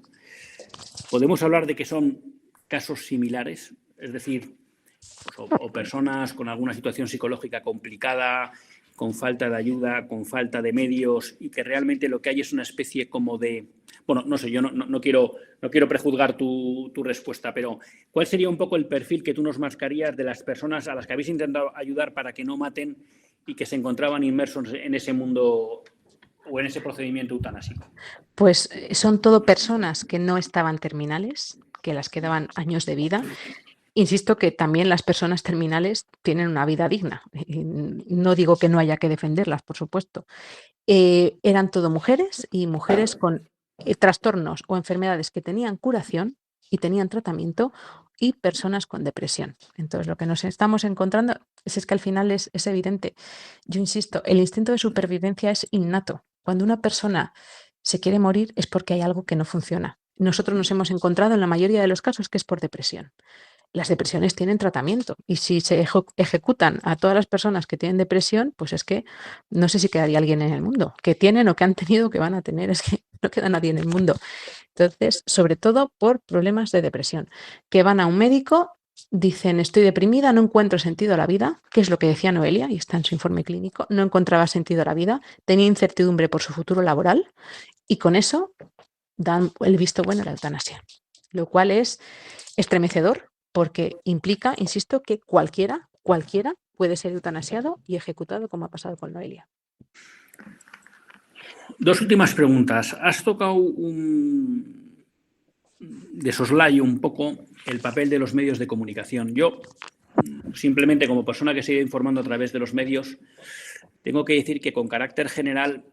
¿podemos hablar de que son casos similares? Es decir, o personas con alguna situación psicológica complicada, con falta de ayuda, con falta de medios, y que realmente lo que hay es una especie como de... Bueno, no sé, yo no quiero prejuzgar tu respuesta, pero ¿cuál sería un poco el perfil que tú nos marcarías de las personas a las que habéis intentado ayudar para que no maten y que se encontraban inmersos en ese mundo o en ese procedimiento eutanásico? Pues son todo personas que no estaban terminales, que las quedaban años de vida. Insisto que también las personas terminales tienen una vida digna. No digo que no haya que defenderlas, por supuesto. Eran todo mujeres y mujeres con trastornos o enfermedades que tenían curación y tenían tratamiento y personas con depresión. Entonces, lo que nos estamos encontrando es que al final es evidente. Yo insisto, el instinto de supervivencia es innato. Cuando una persona se quiere morir es porque hay algo que no funciona. Nosotros nos hemos encontrado en la mayoría de los casos que es por depresión. Las depresiones tienen tratamiento y si se ejecutan a todas las personas que tienen depresión, pues es que no sé si quedaría alguien en el mundo, que tienen o que han tenido o que van a tener, es que no queda nadie en el mundo. Entonces, sobre todo por problemas de depresión, que van a un médico, dicen estoy deprimida, no encuentro sentido a la vida, que es lo que decía Noelia y está en su informe clínico, no encontraba sentido a la vida, tenía incertidumbre por su futuro laboral y con eso dan el visto bueno a la eutanasia, lo cual es estremecedor porque implica, insisto, que cualquiera puede ser eutanasiado y ejecutado como ha pasado con Noelia. 2 últimas preguntas. Has tocado de soslayo un poco el papel de los medios de comunicación. Yo, simplemente como persona que se ha ido informando a través de los medios, tengo que decir que con carácter general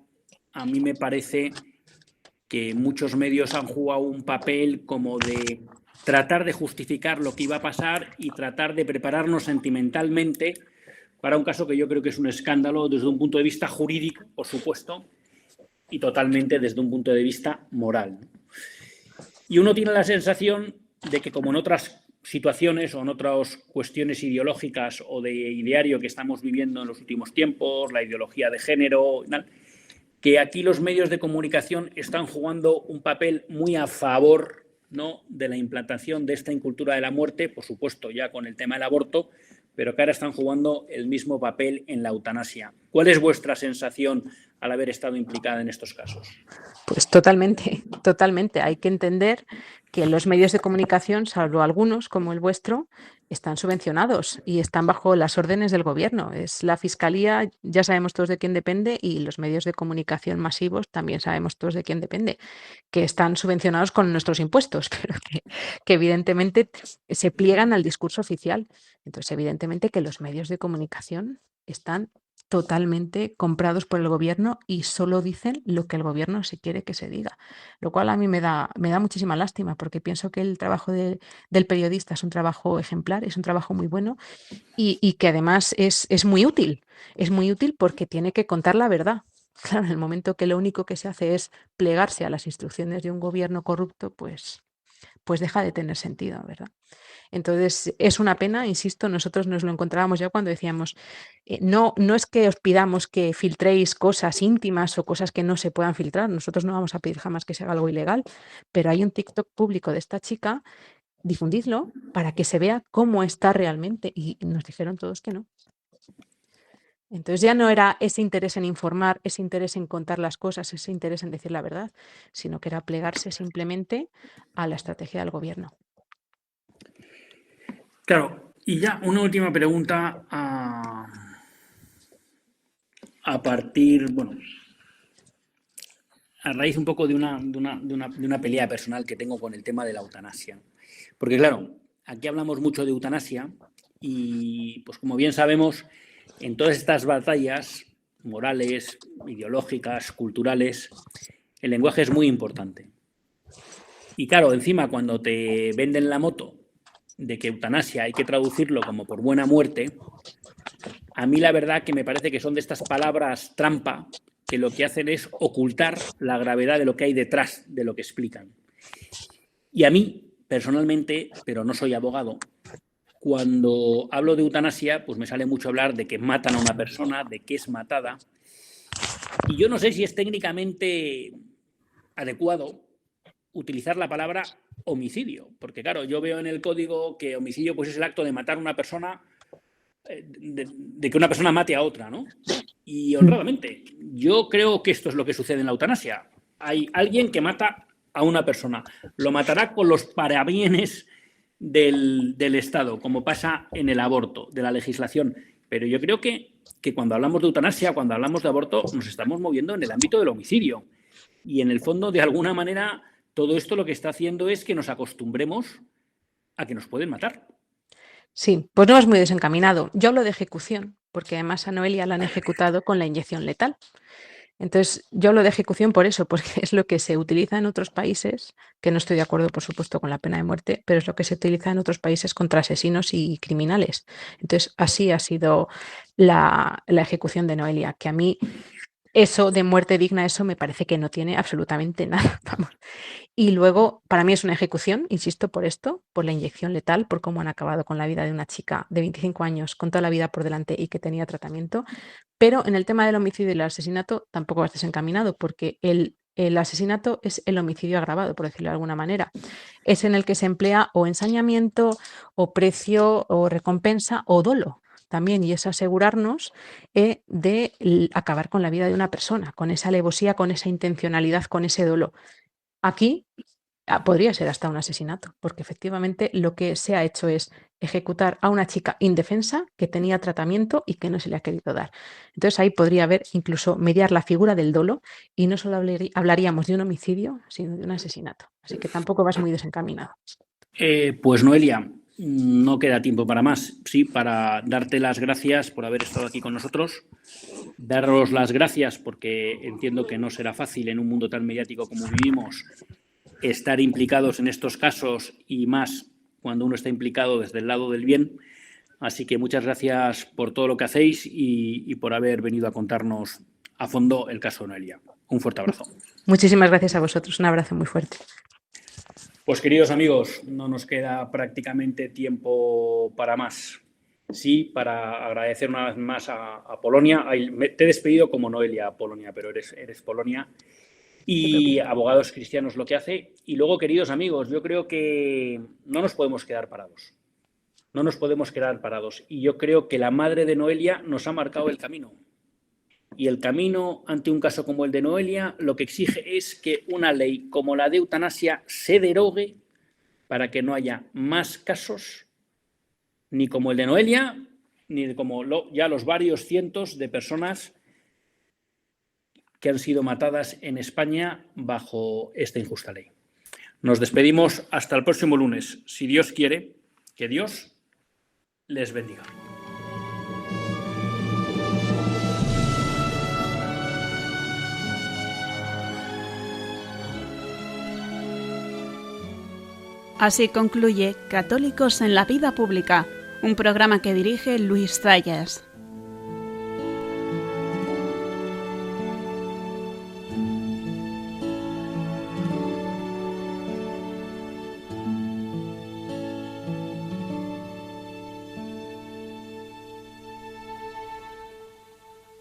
a mí me parece que muchos medios han jugado un papel como de tratar de justificar lo que iba a pasar y tratar de prepararnos sentimentalmente para un caso que yo creo que es un escándalo desde un punto de vista jurídico, por supuesto, y totalmente desde un punto de vista moral. Y uno tiene la sensación de que, como en otras situaciones o en otras cuestiones ideológicas o de ideario que estamos viviendo en los últimos tiempos, la ideología de género, que aquí los medios de comunicación están jugando un papel muy a favor, ¿no?, de la implantación de esta incultura de la muerte, por supuesto ya con el tema del aborto, pero que ahora están jugando el mismo papel en la eutanasia. ¿Cuál es vuestra sensación al haber estado implicada en estos casos? Pues totalmente. Hay que entender que los medios de comunicación, salvo algunos como el vuestro, están subvencionados y están bajo las órdenes del gobierno. Es la fiscalía, ya sabemos todos de quién depende, y los medios de comunicación masivos también sabemos todos de quién depende, que están subvencionados con nuestros impuestos, pero que evidentemente se pliegan al discurso oficial. Entonces, evidentemente que los medios de comunicación están totalmente comprados por el gobierno y solo dicen lo que el gobierno se quiere que se diga. Lo cual a mí me da muchísima lástima porque pienso que el trabajo del periodista es un trabajo ejemplar, es un trabajo muy bueno y que además es muy útil. Es muy útil porque tiene que contar la verdad. Claro, en el momento que lo único que se hace es plegarse a las instrucciones de un gobierno corrupto, pues deja de tener sentido, ¿verdad? Entonces, es una pena, insisto, nosotros nos lo encontrábamos ya cuando decíamos, no es que os pidamos que filtréis cosas íntimas o cosas que no se puedan filtrar, nosotros no vamos a pedir jamás que se haga algo ilegal, pero hay un TikTok público de esta chica, difundidlo para que se vea cómo está realmente y nos dijeron todos que no. Entonces ya no era ese interés en informar, ese interés en contar las cosas, ese interés en decir la verdad, sino que era plegarse simplemente a la estrategia del gobierno. Claro, y ya una última pregunta a partir, bueno, a raíz un poco de una pelea personal que tengo con el tema de la eutanasia. Porque claro, aquí hablamos mucho de eutanasia y pues como bien sabemos, en todas estas batallas morales, ideológicas, culturales, el lenguaje es muy importante. Y claro, encima cuando te venden la moto de que eutanasia hay que traducirlo como por buena muerte, a mí la verdad que me parece que son de estas palabras trampa que lo que hacen es ocultar la gravedad de lo que hay detrás de lo que explican. Y a mí, personalmente, pero no soy abogado, cuando hablo de eutanasia, pues me sale mucho hablar de que matan a una persona, de que es matada. Y yo no sé si es técnicamente adecuado utilizar la palabra homicidio, porque claro, yo veo en el código que homicidio pues es el acto de matar a una persona, de que una persona mate a otra, ¿no? Y honradamente, yo creo que esto es lo que sucede en la eutanasia. Hay alguien que mata a una persona, lo matará con los parabienes del Estado, como pasa en el aborto, de la legislación. Pero yo creo que cuando hablamos de eutanasia, cuando hablamos de aborto, nos estamos moviendo en el ámbito del homicidio. Y en el fondo, de alguna manera, todo esto lo que está haciendo es que nos acostumbremos a que nos pueden matar. Sí, pues no es muy desencaminado. Yo hablo de ejecución, porque además a Noelia la han ejecutado con la inyección letal. Entonces, yo hablo de ejecución por eso, porque es lo que se utiliza en otros países, que no estoy de acuerdo, por supuesto, con la pena de muerte, pero es lo que se utiliza en otros países contra asesinos y criminales. Entonces, así ha sido la ejecución de Noelia, que a mí eso de muerte digna, eso me parece que no tiene absolutamente nada. Vamos. Y luego, para mí es una ejecución, insisto, por esto, por la inyección letal, por cómo han acabado con la vida de una chica de 25 años con toda la vida por delante y que tenía tratamiento. Pero en el tema del homicidio y el asesinato tampoco vas desencaminado, porque el asesinato es el homicidio agravado, por decirlo de alguna manera. Es en el que se emplea o ensañamiento, o precio, o recompensa, o dolo también, y es asegurarnos de acabar con la vida de una persona, con esa alevosía, con esa intencionalidad, con ese dolo. Aquí podría ser hasta un asesinato, porque efectivamente lo que se ha hecho es ejecutar a una chica indefensa que tenía tratamiento y que no se le ha querido dar. Entonces ahí podría haber incluso mediar la figura del dolo y no solo hablaríamos de un homicidio, sino de un asesinato. Así que tampoco vas muy desencaminado. Pues Noelia, no queda tiempo para más. Sí, para darte las gracias por haber estado aquí con nosotros, daros las gracias porque entiendo que no será fácil en un mundo tan mediático como vivimos estar implicados en estos casos y más cuando uno está implicado desde el lado del bien. Así que muchas gracias por todo lo que hacéis y por haber venido a contarnos a fondo el caso de Noelia. Un fuerte abrazo. Muchísimas gracias a vosotros. Un abrazo muy fuerte. Pues queridos amigos, no nos queda prácticamente tiempo para más. Sí, para agradecer una vez más a Polonia. Te he despedido como Noelia Polonia, pero eres Polonia. Y Abogados Cristianos lo que hace. Y luego, queridos amigos, yo creo que no nos podemos quedar parados. No nos podemos quedar parados. Y yo creo que la madre de Noelia nos ha marcado el camino. Y el camino ante un caso como el de Noelia lo que exige es que una ley como la de eutanasia se derogue para que no haya más casos ni como el de Noelia, ni como ya los varios cientos de personas que han sido matadas en España bajo esta injusta ley. Nos despedimos hasta el próximo lunes. Si Dios quiere, que Dios les bendiga. Así concluye Católicos en la Vida Pública, un programa que dirige Luis Zayas.